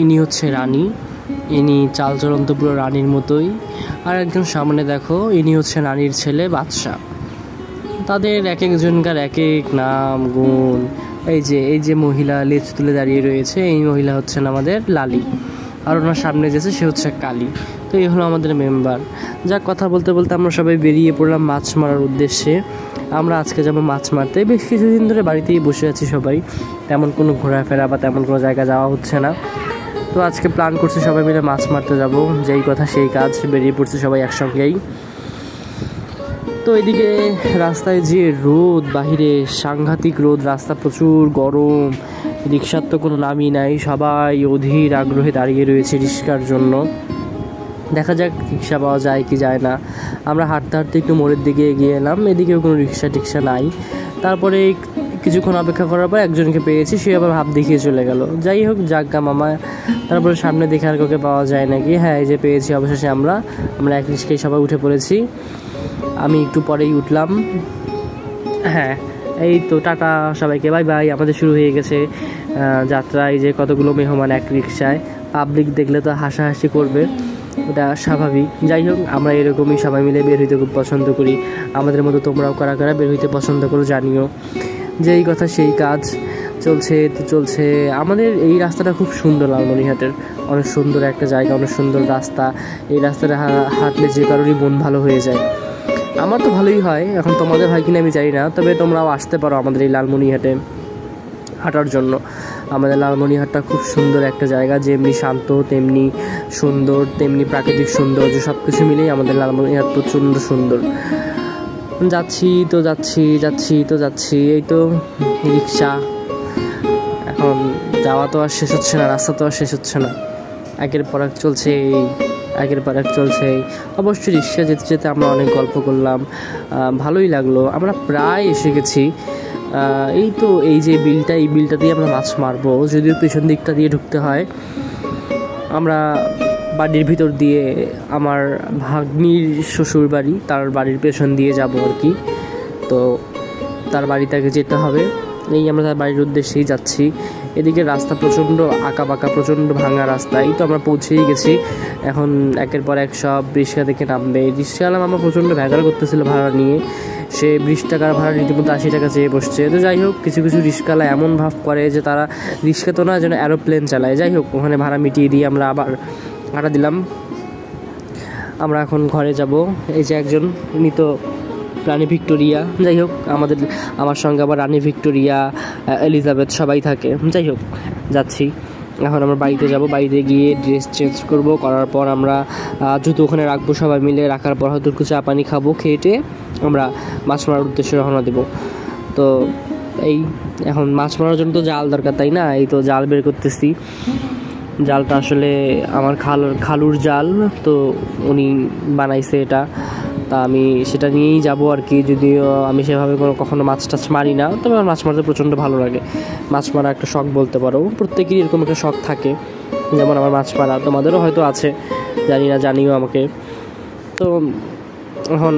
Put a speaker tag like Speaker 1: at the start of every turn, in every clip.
Speaker 1: ইনি হচ্ছে রানী, ইনি চালচলন তো পুরো রানীর মতোই। আর একজন সামনে দেখো, ইনি হচ্ছে রানীর ছেলে বাদশাহ। তাদের এক একজনকার এক এক নাম গুণ। এই যে মহিলা লেজ তুলে দাঁড়িয়ে রয়েছে, এই মহিলা হচ্ছেন আমাদের লালি। আর ওনার সামনে যেছে সে হচ্ছে কালী। তো এই হলো আমাদের মেম্বার। যা কথা বলতে বলতে আমরা সবাই বেরিয়ে পড়লাম মাছ মারার উদ্দেশ্যে। আমরা আজকে যাবো মাছ মারতে। বেশ কিছুদিন ধরে বাড়িতেই বসে আছি সবাই, তেমন কোনো ঘোরাফেরা বা তেমন কোনো জায়গায় যাওয়া হচ্ছে না। তো আজকে প্ল্যান করছি সবাই মিলে মাছ মারতে যাব, যেই কথা সেই কাজ, বেরিয়ে পড়ছি সবাই একসঙ্গেই। তো এদিকে রাস্তায় যে রোদ, বাহিরে সাংঘাতিক রোদ, রাস্তা প্রচুর গরম, রিক্সার তো কোনো নামই নাই, সবাই অধীর আগ্রহে দাঁড়িয়ে রয়েছে রিক্সার জন্য। দেখা যাক রিক্সা পাওয়া যায় কি যায় না। আমরা হাঁটতে হাঁটতে একটু মোড়ের দিকে এগিয়ে এলাম, এদিকেও কোনো রিক্সা নাই। তারপরে কিছুক্ষণ অপেক্ষা করার পর একজনকে পেয়েছি, সে আবার ভাব দেখিয়ে চলে গেল। যাই হোক, জাগ্গা মামা। তারপরে সামনে দেখে আর কাউকে পাওয়া যায় নাকি। হ্যাঁ, এই যে পেয়েছি অবশেষে। আমরা এক রিক্সায় সবাই উঠে পড়েছি। আমি একটু পরেই উঠলাম। হ্যাঁ, এই তো টাটা সবাইকে, বাই বাই। আমাদের শুরু হয়ে গেছে যাত্রা। এই যে কতগুলো মেহমান এক রিক্সায়, পাবলিক দেখলে তো হাসাহাসি করবে, ওটা স্বাভাবিক। যাই হোক, আমরা এরকমই সবাই মিলে বের হইতে খুব পছন্দ করি। আমাদের মতো তোমরাও কারা কারা বের হইতে পছন্দ করো জানিও। যেই কথা সেই কাজ, চলছে। আমাদের এই রাস্তাটা খুব সুন্দর, লালমনিরহাটের অনেক সুন্দর একটা জায়গা, অনেক সুন্দর রাস্তা। এই রাস্তাটা হাঁটলে যে কারোরই মন ভালো হয়ে যায়। আমার তো ভালোই হয়, এখন তোমাদের হয় কিনা আমি জানি না, তবে তোমরাও আসতে পারো আমাদের এই লালমনিরহাটে হাঁটার জন্য। আমাদের লালমনিরহাটটা খুব সুন্দর একটা জায়গা, যেমনি শান্ত তেমনি সুন্দর, তেমনি প্রাকৃতিক সৌন্দর্য, সব কিছু মিলেই আমাদের লালমনিরহাট প্রচণ্ড সুন্দর। যাচ্ছি, এই তো রিক্সা। এখন যাওয়া তো আর শেষ হচ্ছে না, রাস্তা তো আর শেষ হচ্ছে না, একের পর এক চলছে। অবশ্যই রিক্সা যেতে যেতে আমরা অনেক গল্প করলাম, ভালোই লাগলো। আমরা প্রায় এসে গেছি। এই তো এই যে বিলটা, এই বিলটা দিয়ে আমরা মাছ মারবো, যদিও পেছন দিকটা দিয়ে ঢুকতে হয়। আমরা বাড়ির ভিতর দিয়ে, আমার ভাগ্নির শ্বশুর বাড়ি, তার বাড়ির পেছন দিয়ে যাব আর কি। তো তার বাড়িটাকে যেতে হবে, এই আমরা তার বাড়ির উদ্দেশ্যেই যাচ্ছি। এদিকে রাস্তা প্রচণ্ড আঁকাবাঁকা, প্রচণ্ড ভাঙা রাস্তা। এই তো আমরা পৌঁছেই গেছি। এখন একের পর এক সব রিক্সা থেকে নামবে। রিক্সাওয়ালা মামা প্রচণ্ড ভেজাল করতেছিল ভাড়া নিয়ে। সে 20 টাকার ভাড়া রীতিমতো 80 টাকা চেয়ে বসছে। তো যাই হোক, কিছু রিক্সাওয়ালা এমন ভাব করে যে তারা রিক্সা তো না, যেন অ্যারোপ্লেন চালায়। যাই হোক, ওখানে ভাড়া মিটিয়ে দিয়ে আমরা আবার ভাড়া দিলাম। আমরা এখন ঘরে যাব। এই যে একজন, উনি তো রানী ভিক্টোরিয়া। যাই হোক, আমার সঙ্গে আবার রানী ভিক্টোরিয়া, এলিজাবেথ সবাই থাকে। যাই হোক, যাচ্ছি। এখন আমরা বাড়িতে যাব। বাড়িতে গিয়ে ড্রেস চেঞ্জ করার পর আমরা জুতো ওখানে রাখবো সবাই মিলে। রাখার পর হয়তো একটু চা পানি খাবো, খেয়ে আমরা মাছ মারার উদ্দেশ্যে রওনা দেবো। তো এই এখন মাছ মারার জন্য তো জাল দরকার, তাই না? এই তো জাল বের করতেছি। জালটা আসলে আমার খালুর জাল, তো উনি বানাইছে এটা। তা আমি সেটা নিয়েই যাব আর কি। যদিও আমি সেভাবে কখনো মাছ টাছ মারি না, তবে আমার মাছ মারতে প্রচণ্ড ভালো লাগে। মাছ মারা একটা শখ বলতে পারো, প্রত্যেকেরই এরকম একটা শখ থাকে, যেমন আমার মাছ মারা। তোমাদেরও হয়তো আছে, জানিও আমাকে। তো এখন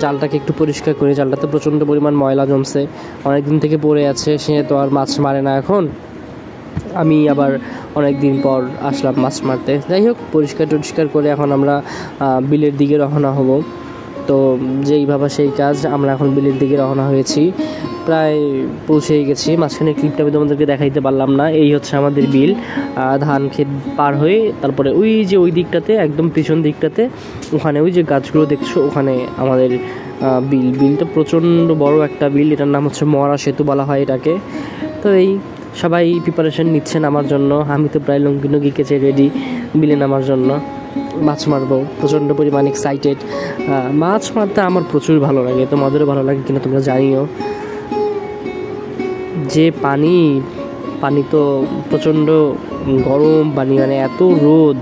Speaker 1: জালটাকে একটু পরিষ্কার করি। জালটাতে প্রচণ্ড পরিমাণ ময়লা জমছে, অনেক দিন থেকে পড়ে আছে। সে তো আর মাছ মারে না এখন। আমি আবার অনেক দিন পর আসলাম মাছ মারতে। যাই হোক, পরিষ্কার করে এখন আমরা বিলের দিকে রওনা হব। তো যেই ভাবা সেই কাজ, আমরা এখন বিলের দিকে রওনা হয়েছি, প্রায় পৌঁছেই গেছি। মাঝখানে ক্লিপটা আমি তোমাদেরকে দেখাইতে পারলাম না। এই হচ্ছে আমাদের বিল। ধান ক্ষেত পার হয়ে তারপরে ওই দিকটাতে, একদম পিছন দিকটাতে, ওখানে ওই যে গাছগুলো দেখছো, ওখানে আমাদের বিলটা প্রচণ্ড বড় একটা বিল। এটার নাম হচ্ছে মরা সেতু বলা হয় এটাকে। তো এই সবাই প্রিপারেশন নিচ্ছে নামার জন্য। আমি তো প্রায় লুঙ্গি কেচে রেডি বিলে নামার জন্য। মাছ মারবো, প্রচণ্ড পরিমাণ এক্সাইটেড। মাছ মারতে আমার প্রচুর ভালো লাগে, তোমাদেরও ভালো লাগে কিনা তোমরা জানিও। যে পানি তো প্রচণ্ড গরম পানি, মানে এত রোদ,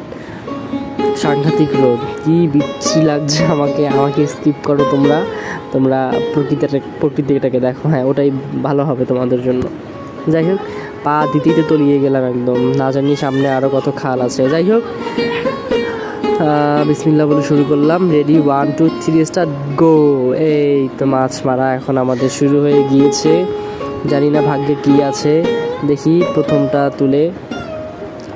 Speaker 1: সাংঘাতিক রোদ, কি বিচ্ছিরি লাগছে আমাকে স্কিপ করো তোমরা প্রকৃতিটাকে দেখো। হ্যাঁ, ওটাই ভালো হবে তোমাদের জন্য। যাই হোক, পা দিতেই তো তলিয়ে গেলাম একদম, না জানি সামনে আরও কত খাল আছে। যাই হোক, বিসমিল্লাহ বলে শুরু করলাম। রেডি, 1 2 3 স্টার্ট, গো। এই তো মাছ মারা এখন আমাদের শুরু হয়ে গিয়েছে। জানি না ভাগ্যে কি আছে, দেখি প্রথমটা তুলে।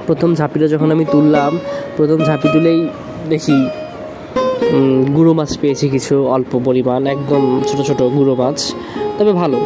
Speaker 1: প্রথম ঝাঁপিটা যখন আমি তুললাম, প্রথম ঝাঁপি তুলেই দেখি গুঁড়ো মাছ পেয়েছি কিছু অল্প পরিমাণ, একদম ছোট ছোট গুঁড়ো মাছ, তবে ভালো।